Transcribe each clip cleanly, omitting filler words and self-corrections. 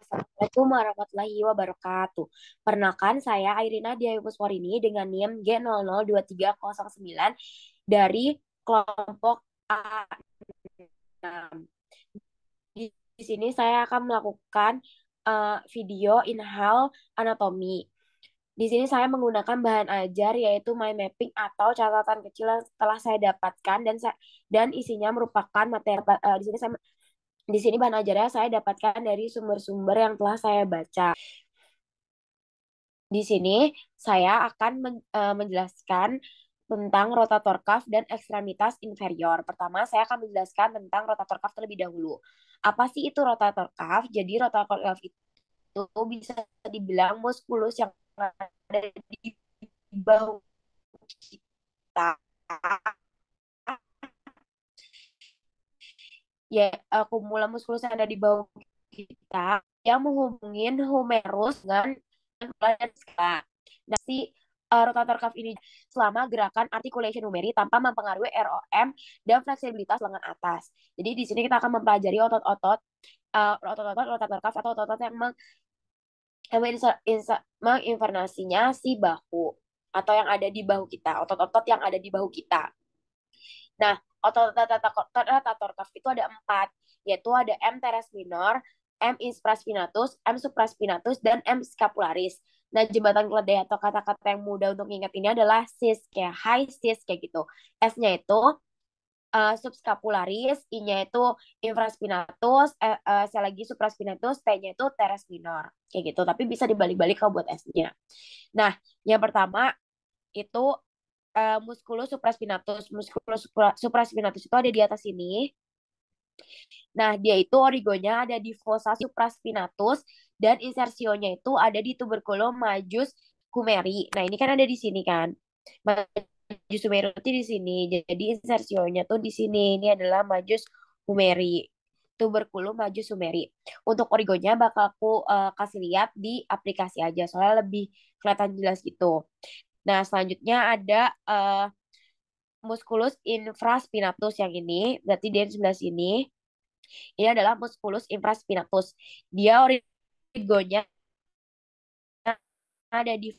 Assalamualaikum warahmatullahi wabarakatuh. Perkenalkan saya Airina Diayu Puswarini dengan NIM G002309 dari kelompok A6. Di sini saya akan melakukan video inhale anatomi. Di sini saya menggunakan bahan ajar yaitu mind mapping atau catatan kecil yang telah saya dapatkan dan isinya merupakan materi di sini bahan ajarnya saya dapatkan dari sumber-sumber yang telah saya baca. Di sini saya akan menjelaskan tentang rotator cuff dan ekstremitas inferior. Pertama, saya akan menjelaskan tentang rotator cuff terlebih dahulu. Apa sih itu rotator cuff? Jadi rotator cuff itu bisa dibilang muskulus yang ada di bahu kita. Ya, kumula muskulus yang ada di bahu kita yang menghubungin humerus dengan kepala dan skala. Nah, si rotator cuff ini selama gerakan articulation numeri tanpa mempengaruhi ROM dan fleksibilitas lengan atas. Jadi di sini kita akan mempelajari otot-otot otot-otot rotator cuff atau otot-otot yang menginvernasinya si bahu atau yang ada di bahu kita, otot-otot yang ada di bahu kita. Nah, otot rotator cuff itu ada 4, yaitu ada M teres minor, M infraspinatus, M supraspinatus, dan M scapularis. Nah, jembatan keledai atau kata-kata yang mudah untuk ingat ini adalah sis, kayak high sis, kayak gitu. S-nya itu subscapularis, I-nya itu infraspinatus, saya lagi supraspinatus, T-nya itu teres minor, kayak gitu. Tapi bisa dibalik-balik kalau buat S-nya. Nah, yang pertama itu musculus supraspinatus. Musculus supraspinatus itu ada di atas ini. Nah, dia itu origonya ada di fossa supraspinatus dan insersionya itu ada di tuberculum majus humeri. Nah, ini kan ada di sini kan. Majus humeri itu di sini. Jadi insersionya tuh di sini. Ini adalah majus humeri. Tuberculum majus humeri. Untuk origonya bakal aku kasih lihat di aplikasi aja soalnya lebih kelihatan jelas gitu. Nah, selanjutnya ada musculus infraspinatus yang ini, berarti dia di sebelah sini. Ini adalah musculus infraspinatus. Dia origonya ada di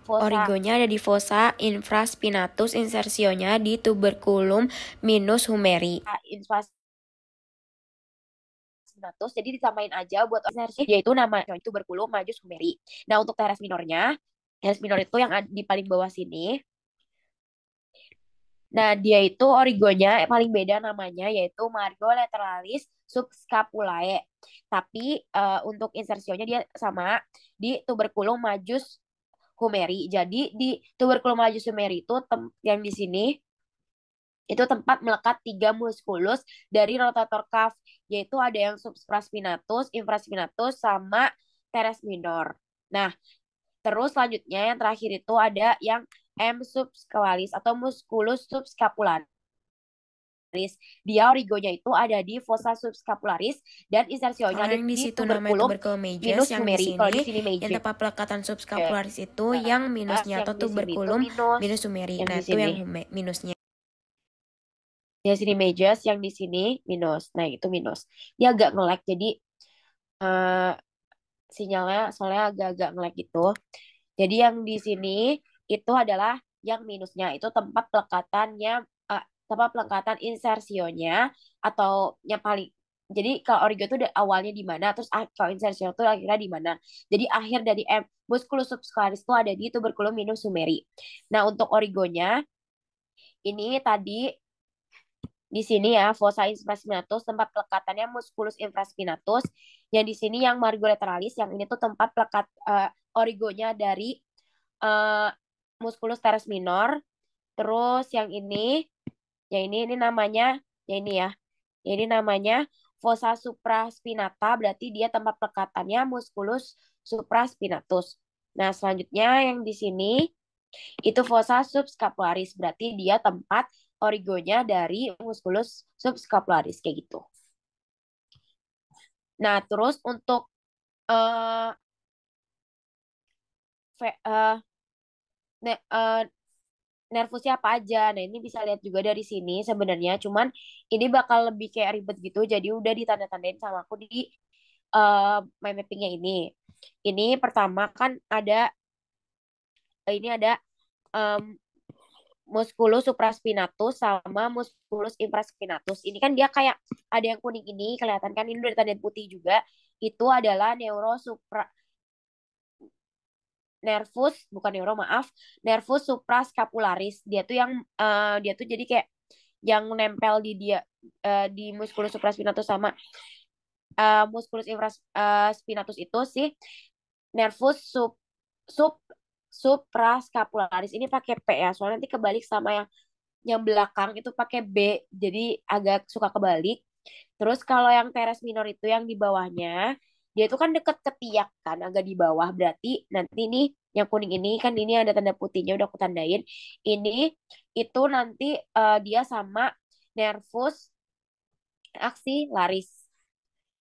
fossa. Origonya ada di fossa infraspinatus, insersionya di tuberculum minus humeri. Infraspinatus, jadi disamain aja buat insersi, yaitu nama tuberculum majus humeri. Nah, untuk teres minornya, teres minor itu yang di paling bawah sini. Nah, dia itu origonya paling beda namanya yaitu Margo lateralis subscapulae. Tapi untuk insersionya dia sama di tuberculum majus humeri. Jadi di tuberculum majus humeri itu yang di sini itu tempat melekat 3 muskulus dari rotator cuff, yaitu ada yang subspinatus, infraspinatus, sama teres minor. Nah, terus selanjutnya yang terakhir itu ada yang M subscapularis atau musculus subscapularis. Dia origonya itu ada di fossa subscapularis dan insersionya Kalau ada yang di di situ namanya tuberculum tubercle majus, minus yang di humeri. Kalau sini di sini yang major. tempat pelekatan subscapularis itu yang minusnya Yang atau di sini itu tuberculum minus, minus humeri. yang Nah, di itu sini. yang minusnya. Yang sini major, yang di sini minus. Nah, itu minus. Dia agak nge-lag jadi eh, sinyalnya soalnya agak-agak nge-lag gitu. Jadi yang di sini itu adalah yang minusnya, itu tempat pelekatannya, tempat pelekatan insersionya atau yang paling. Jadi kalau origo itu awalnya di mana, terus kalau insersio itu akhirnya di mana. Jadi akhir dari musculus subscapularis itu ada di tuberculum minus humeri. Nah, untuk origonya ini tadi di sini ya, fossa infraspinatus tempat pelekatannya musculus infraspinatus. Yang di sini yang margo lateralis, yang ini tuh tempat pelekat origonya dari eh, musculus teres minor. Terus yang ini namanya, ya ini ya, ini namanya fossa supraspinata, berarti dia tempat pelekatannya musculus supraspinatus. Nah, selanjutnya yang di sini itu fossa subscapularis, berarti dia tempat origonya dari musculus subscapularis kayak gitu. Nah, terus untuk eh ve- eh, ne- eh, nervusnya apa aja. Nah, ini bisa lihat juga dari sini sebenarnya. Cuman ini bakal lebih kayak ribet gitu. Jadi udah ditanda-tandain sama aku di mind mappingnya ini. Ini pertama kan ada em, musculus supraspinatus sama musculus infraspinatus. Ini kan dia kayak ada yang kuning ini kelihatan kan ini dari tanda putih juga. Itu adalah nervus bukan neuro maaf, nervus supraskapularis. Dia tuh jadi kayak yang nempel di dia di musculus supraspinatus sama musculus infraspinatus itu sih nervus sub supraskapularis. Ini pakai P ya, soalnya nanti kebalik sama yang belakang itu pakai B, jadi agak suka kebalik. Terus kalau yang teres minor itu yang di bawahnya, dia itu kan deket ke tiak kan, agak di bawah. Berarti nanti nih yang kuning ini kan ini ada tanda putihnya udah aku tandain. Ini itu nanti dia sama nervus axillaris.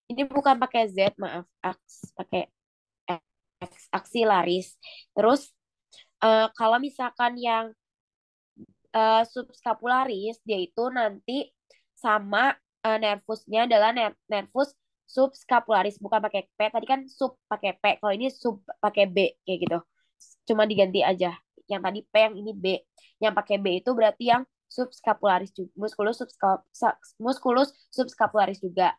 Ini bukan pakai Z, maaf, pakai X, axillaris. Terus kalau misalkan yang subscapularis dia itu nanti sama nervusnya adalah nervus subscapularis bukan pakai P tadi kan sub pakai P kalau ini sub pakai B kayak gitu cuma diganti aja yang tadi P yang ini B yang pakai B itu berarti yang subscapularis juga musculus subscapularis juga.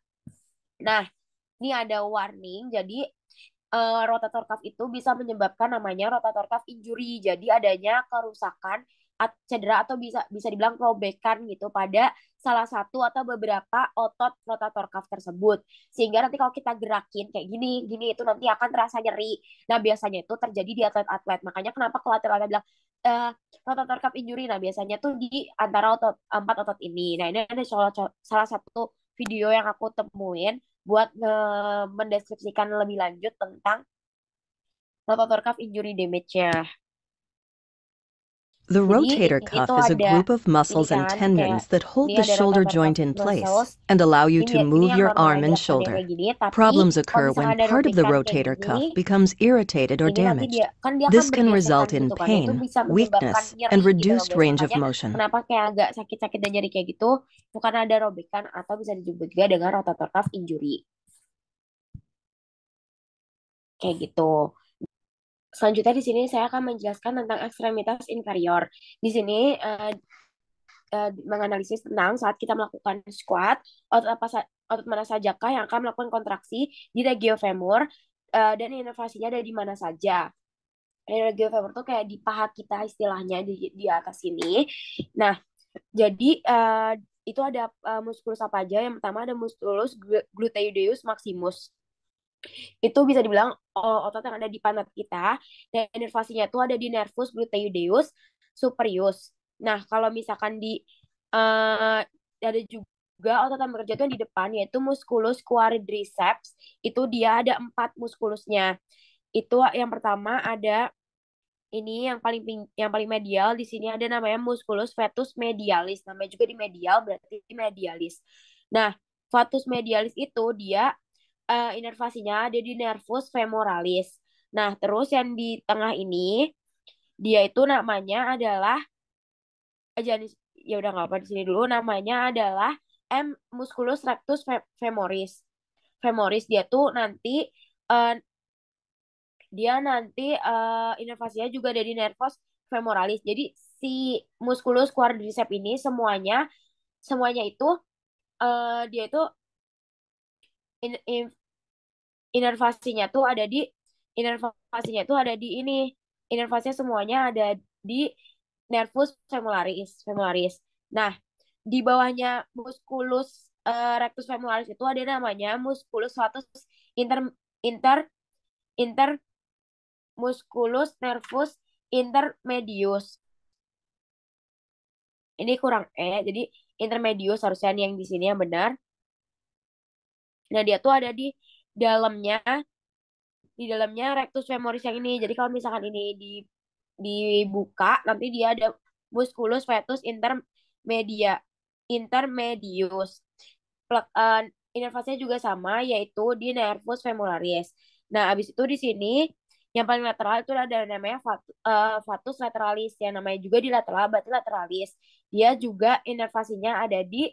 Nah, ini ada warning jadi rotator cuff itu bisa menyebabkan namanya rotator cuff injury. Jadi adanya kerusakan, cedera atau bisa bisa dibilang robekan gitu pada salah satu atau beberapa otot rotator cuff tersebut. Sehingga nanti kalau kita gerakin kayak gini, gini itu nanti akan terasa nyeri. Nah, biasanya itu terjadi di atlet-atlet. Makanya kenapa kalau atlet-atlet bilang eh, rotator cuff injury, nah biasanya tuh di antara empat otot ini. Nah, ini ada salah satu video yang aku temuin buat mendeskripsikan lebih lanjut tentang rotator cuff injury damage-nya. The Jadi rotator ini cuff tuh is a ada group of ini muscles and kan kayak tendons that ini hold the ada shoulder rotator cuff joint in muscles. place and allow you to Ini move yang your normal arm aja and pakai shoulder. kayak gini. Tapi Problems kalau occur misalkan when ada part of the robekan kayak rotator gini, cuff becomes irritated or ini nanti damaged. dia kan This can bergesekan result in gitu kan. Nah, itu pain, bisa menyebabkan weakness, nyeri and gitu loh reduced guys. range of Makanya motion. kenapa kayak agak sakit-sakit dan nyeri kayak gitu, bukan ada robekan atau bisa disebut juga dengan rotator cuff injury. Kayak gitu. Selanjutnya di sini saya akan menjelaskan tentang ekstremitas inferior. Di sini menganalisis tentang saat kita melakukan squat, otot mana sajakah yang akan melakukan kontraksi di regiofemur dan inervasinya ada di mana saja. Regiofemur tuh kayak di paha kita istilahnya di atas sini. Nah, jadi itu ada muskulus apa aja? Yang pertama ada muskulus gluteus maximus. Itu bisa dibilang otot yang ada di pantat kita dan inervasinya itu ada di nervus gluteus superius. Nah, kalau misalkan ada juga otot yang bekerja itu yang di depan yaitu musculus quadriceps. Itu dia ada 4 muskulusnya. Itu yang pertama ada ini yang paling medial di sini ada namanya musculus vetus medialis. Namanya juga di medial berarti medialis. Nah, vetus medialis itu dia inervasinya ada di nervus femoralis. Nah, terus yang di tengah ini dia itu namanya adalah Janis ya udah nggak apa di sini dulu namanya adalah musculus rectus femoris. Femoris eh, dia nanti inervasinya juga dari nervus femoralis. Jadi si musculus quadriceps ini semuanya itu dia itu in- in- inervasinya tuh ada di inervasinya tuh ada di ini. Inervasinya semuanya ada di nervus femororis. Nah, di bawahnya musculus rectus femoralis itu ada namanya musculus flatus inter inter inter musculus nervus intermedius. Ini kurang jadi intermedius harusnya yang di sini yang benar. Nah, dia tuh ada dalamnya di dalamnya rectus femoris yang ini. Jadi kalau misalkan ini dibuka, nanti dia ada musculus vetus intermedius. Inervasinya juga sama, yaitu di nervus femoralis. Nah, habis itu di sini yang paling lateral itu ada namanya vatus lateralis, yang namanya juga di lateral, berarti lateralis. Dia juga inervasinya ada di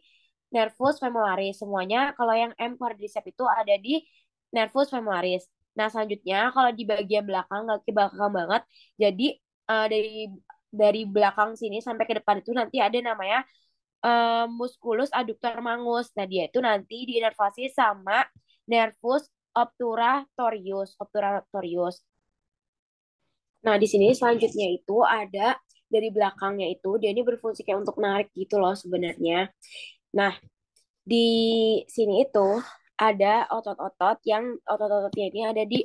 nervus femoralis. Semuanya kalau yang M quadriceps itu ada di nervus femoris. Nah, selanjutnya kalau di bagian belakang, nggak ke belakang banget, jadi dari belakang sini sampai ke depan itu nanti ada namanya musculus adductor mangus. Nah, dia itu nanti diinervasi sama nervus obturatorius, obturatorius. Nah, di sini selanjutnya itu ada dari belakangnya itu dia ini berfungsi kayak untuk narik gitu loh sebenarnya. Nah, di sini itu ada otot-otot yang otot-ototnya ini ada di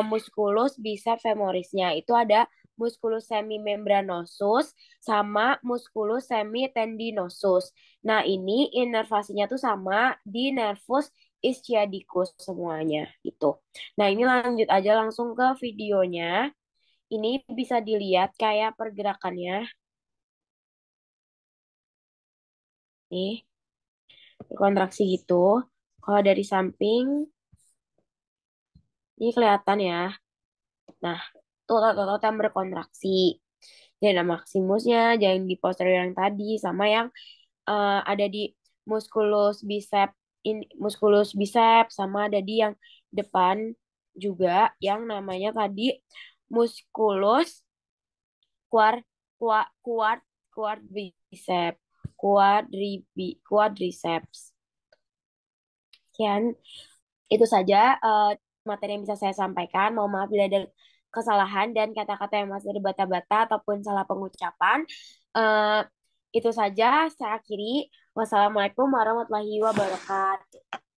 musculus biceps femorisnya. Itu ada musculus semimembranosus sama musculus semitendinosus. Nah, ini inervasinya tuh sama di nervus ischiadicus semuanya gitu. Nah, ini lanjut aja langsung ke videonya. Ini bisa dilihat kayak pergerakannya. Nih, kontraksi gitu. Kalau dari samping, ini kelihatan ya. Nah, tuh otot-otot yang berkontraksi. Dan maximusnya jangan di posterior yang tadi, sama yang ada di musculus bicep, musculus bicep, sama ada di yang depan juga, yang namanya tadi musculus quad, quad, quadriceps, quadriceps. Sekian, itu saja materi yang bisa saya sampaikan. Mohon maaf bila ada kesalahan dan kata-kata yang masih berbata-bata ataupun salah pengucapan. Eh, itu saja saya akhiri. Wassalamualaikum warahmatullahi wabarakatuh.